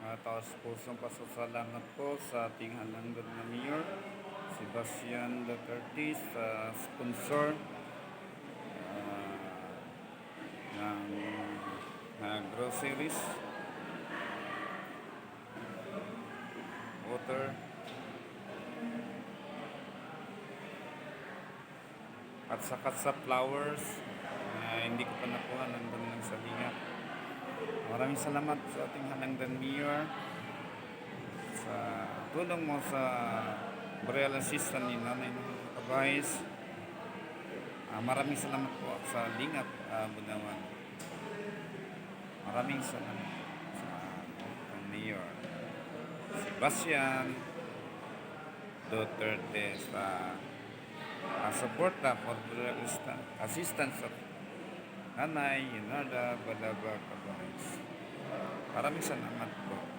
Taos pusong pasasalamat po sa ating halanggan na Mayor, Sebastian Duterte, sa sponsor ng groceries, water, at saka sa flowers na hindi ko pa nakuha, nandun lang sa lingat. Maraming salamat sa ating halanggan Mayor sa tulong mo sa burial assistant ni Nanay Kabayes. Maraming salamat po sa lingat, Bunawan. Maraming salamat sa Mayor Sebastian Duterte sa suporta for burial assistance of Nanay Yunarda Balaba Kabayes. Maraming salamat po.